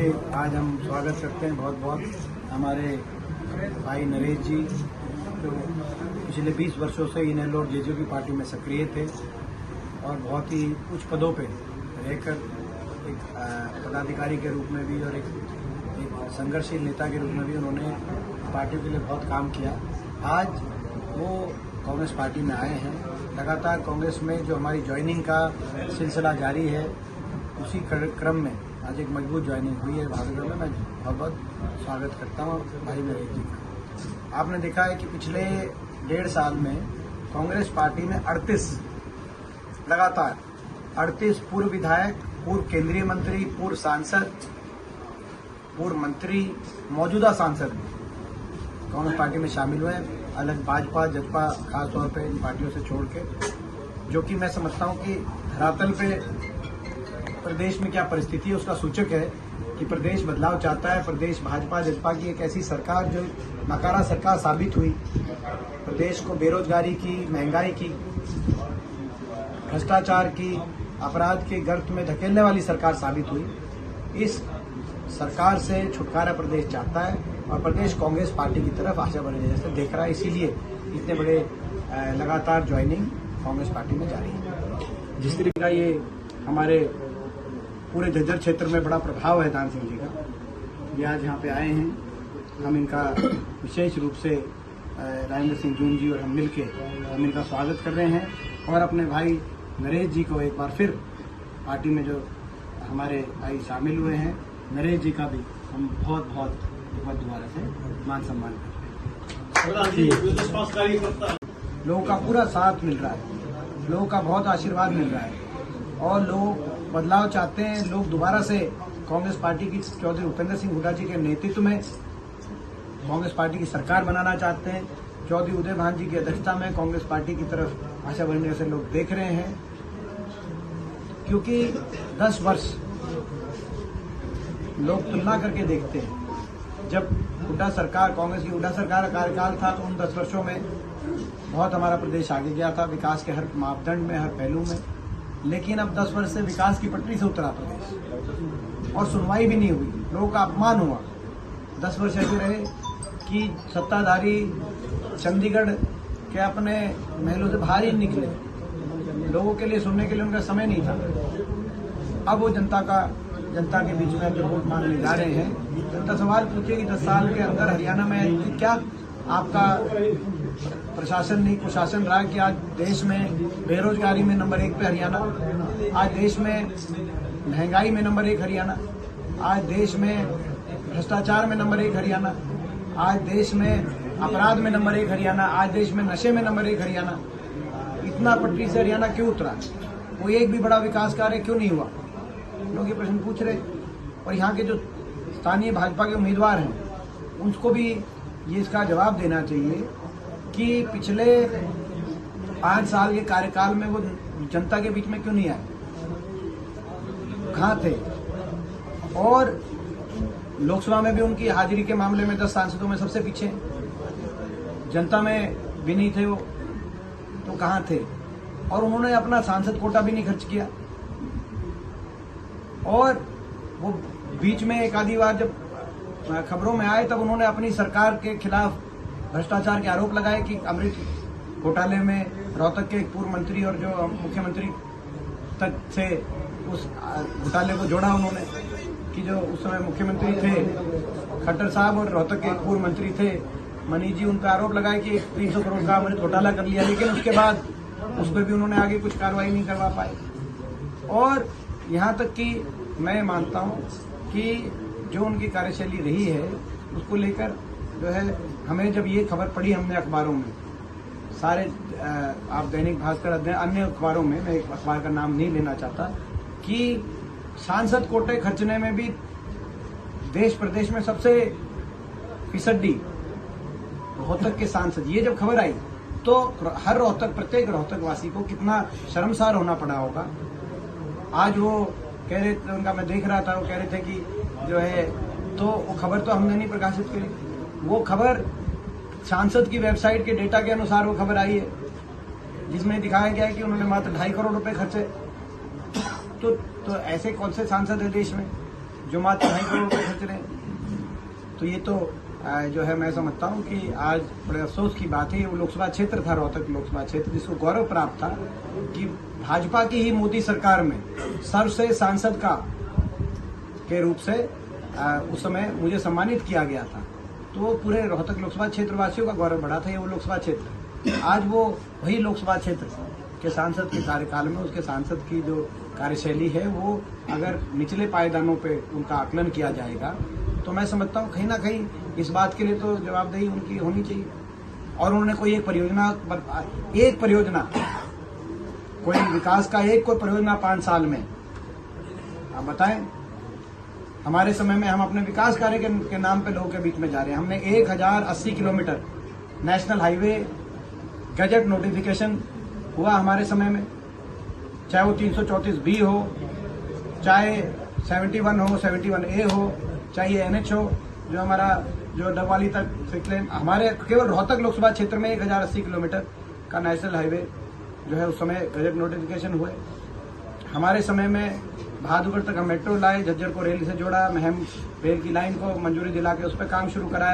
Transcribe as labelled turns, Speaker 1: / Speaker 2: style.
Speaker 1: देखिए, आज हम स्वागत करते हैं बहुत बहुत हमारे भाई नरेश जी, जो पिछले 20 वर्षों से इनेलो और जेजेपी पार्टी में सक्रिय थे और बहुत ही उच्च पदों पे रहकर एक पदाधिकारी के रूप में भी और एक संघर्षशील नेता के रूप में भी उन्होंने पार्टी के लिए बहुत काम किया। आज वो कांग्रेस पार्टी में आए हैं। लगातार कांग्रेस में जो हमारी ज्वाइनिंग का सिलसिला जारी है, उसी क्रम में आज एक मजबूत ज्वाइनिंग हुई है भागलपुर में। मैं बहुत बहुत स्वागत करता हूँ भाई नरेश जी का। आपने देखा है कि पिछले 1.5 साल में कांग्रेस पार्टी में 38 पूर्व विधायक, पूर्व केंद्रीय मंत्री, पूर्व सांसद, पूर्व मंत्री, मौजूदा सांसद कांग्रेस पार्टी में शामिल हुए हैं। अलग भाजपा, जसपा खास तौर पे इन पार्टियों से छोड़ के, जो कि मैं समझता हूं कि धरातल पे प्रदेश में क्या परिस्थिति है उसका सूचक है कि प्रदेश बदलाव चाहता है। प्रदेश भाजपा जसपा की एक ऐसी सरकार जो नकारा सरकार साबित हुई, प्रदेश को बेरोजगारी की, महंगाई की, भ्रष्टाचार की, अपराध के गर्त में धकेलने वाली सरकार साबित हुई। इस सरकार से छुटकारा प्रदेश चाहता है और प्रदेश कांग्रेस पार्टी की तरफ आशा बढ़ने जैसे देख रहा है। इसीलिए इतने बड़े लगातार ज्वाइनिंग कांग्रेस पार्टी में जारी है। जिस तरीके का ये हमारे पूरे झज्जर क्षेत्र में बड़ा प्रभाव है दान सिंह जी का, ये आज यहाँ पे आए हैं। हम इनका विशेष रूप से राजेंद्र सिंह जून जी और हम मिलके हम इनका स्वागत कर रहे हैं और अपने भाई नरेश जी को एक बार फिर पार्टी में जो हमारे भाई शामिल हुए हैं, नरेश जी का भी हम बहुत दोबारा से मान सम्मान करते हैं। लोगों का पूरा साथ मिल रहा है, लोगों का बहुत आशीर्वाद मिल रहा है और लोग बदलाव चाहते हैं। लोग दोबारा से कांग्रेस पार्टी की चौधरी उपेंद्र सिंह हुड्डा जी के नेतृत्व में कांग्रेस पार्टी की सरकार बनाना चाहते हैं। चौधरी उदय भान जी की अध्यक्षता में कांग्रेस पार्टी की तरफ आशा बढ़ने से लोग देख रहे हैं, क्योंकि 10 वर्ष लोग तुलना करके देखते हैं। जब हुड्डा सरकार, कांग्रेस की हुड्डा सरकार का कार्यकाल था, तो उन 10 वर्षों में बहुत हमारा प्रदेश आगे गया था विकास के हर मापदंड में, हर पहलू में। लेकिन अब 10 वर्ष से विकास की पटरी से उतरा प्रदेश और सुनवाई भी नहीं हुई, लोगों का अपमान हुआ। 10 वर्ष ऐसे रहे कि सत्ताधारी चंडीगढ़ के अपने महलों से बाहर ही निकले, लोगों के लिए सुनने के लिए उनका समय नहीं था। अब वो जनता के बीच में जो वोट मांगने जा रहे हैं, जनता सवाल पूछे कि 10 साल के अंदर हरियाणा में क्या आपका प्रशासन नहीं कुशासन रहा कि आज देश में बेरोजगारी में नंबर 1 पे हरियाणा, आज देश में महंगाई में नंबर 1 हरियाणा, आज देश में भ्रष्टाचार में नंबर 1 हरियाणा, आज देश में अपराध में नंबर 1 हरियाणा, आज देश में नशे में नंबर 1 हरियाणा। इतना पटरी से हरियाणा क्यों उतरा? कोई एक भी बड़ा विकास कार्य क्यों नहीं हुआ? लोग ये प्रश्न पूछ रहे। और यहाँ के जो स्थानीय भाजपा के उम्मीदवार हैं, उनको भी ये इसका जवाब देना चाहिए कि पिछले 5 साल के कार्यकाल में वो जनता के बीच में क्यों नहीं आए, कहाँ थे? और लोकसभा में भी उनकी हाजिरी के मामले में 10 सांसदों में सबसे पीछे, जनता में भी नहीं थे वो, तो कहाँ थे? और उन्होंने अपना सांसद कोटा भी नहीं खर्च किया। और वो बीच में एक आधी बार जब खबरों में आए, तब उन्होंने अपनी सरकार के खिलाफ भ्रष्टाचार के आरोप लगाए कि अमृत घोटाले में रोहतक के एक पूर्व मंत्री और जो मुख्यमंत्री तक से उस घोटाले को जोड़ा उन्होंने, कि जो उस समय मुख्यमंत्री थे खट्टर साहब और रोहतक के पूर्व मंत्री थे मनीष जी, उन पर आरोप लगाए कि 300 करोड़ का अमृत घोटाला कर लिया। लेकिन उसके बाद उस पर भी उन्होंने आगे कुछ कार्रवाई नहीं करवा पाए। और यहाँ तक कि मैं मानता हूँ कि जो उनकी कार्यशैली रही है, उसको लेकर जो है हमें जब ये खबर पड़ी, हमने अखबारों में सारे आप दैनिक भास्कर अन्य अखबारों में, मैं एक अखबार का नाम नहीं लेना चाहता, कि सांसद कोटे खर्चने में भी देश प्रदेश में सबसे फिसड्डी रोहतक के सांसद। ये जब खबर आई तो हर प्रत्येक रोहतक वासी को कितना शर्मसार होना पड़ा होगा। आज वो कह रहे थे, उनका मैं देख रहा था, वो कह रहे थे कि जो है, तो वो खबर तो हमने नहीं प्रकाशित करी। वो खबर सांसद की वेबसाइट के डेटा के अनुसार वो खबर आई है, जिसमें दिखाया गया है कि उन्होंने मात्र 2.5 करोड़ रुपए खर्चे। तो ऐसे कौन से सांसद है देश में जो मात्र 2.5 करोड़ रुपये खर्च रहे हैं। तो ये तो जो है मैं समझता हूँ कि आज बड़े अफसोस की बात है। वो लोकसभा क्षेत्र था, रोहतक लोकसभा क्षेत्र, जिसको गौरव प्राप्त था कि भाजपा की ही मोदी सरकार में सर्वश्रेष्ठ सांसद का के रूप से उस समय मुझे सम्मानित किया गया था। तो पूरे रोहतक लोकसभा क्षेत्र वासियों का गौरव बढ़ा था ये वो लोकसभा क्षेत्र। आज वो वही लोकसभा क्षेत्र के सांसद के कार्यकाल में उसके सांसद की जो कार्यशैली है वो अगर निचले पायदानों पे उनका आकलन किया जाएगा तो मैं समझता हूँ कहीं ना कहीं इस बात के लिए तो जवाबदेही उनकी होनी चाहिए। और उन्होंने कोई एक परियोजना कोई विकास का कोई परियोजना 5 साल में, आप बताएं। हमारे समय में हम अपने विकास कार्य के नाम पे लोगों के बीच में जा रहे हैं। हमने 1080 kilometre national highway gazette notification हुआ हमारे समय में, चाहे वो 334B हो, चाहे 71 हो, 71A हो, चाहे ये NH हो, जो हमारा जो डबवाली तक फिक्लेन, हमारे केवल रोहतक लोकसभा क्षेत्र में 1080 किलोमीटर का नेशनल हाईवे जो है उस समय गजट नोटिफिकेशन हुए। हमारे समय में बहादुरगढ़ तक हम मेट्रो लाए, झज्जर को रेल से जोड़ा, महम रेल की लाइन को मंजूरी दिला के उस पर काम शुरू कराया।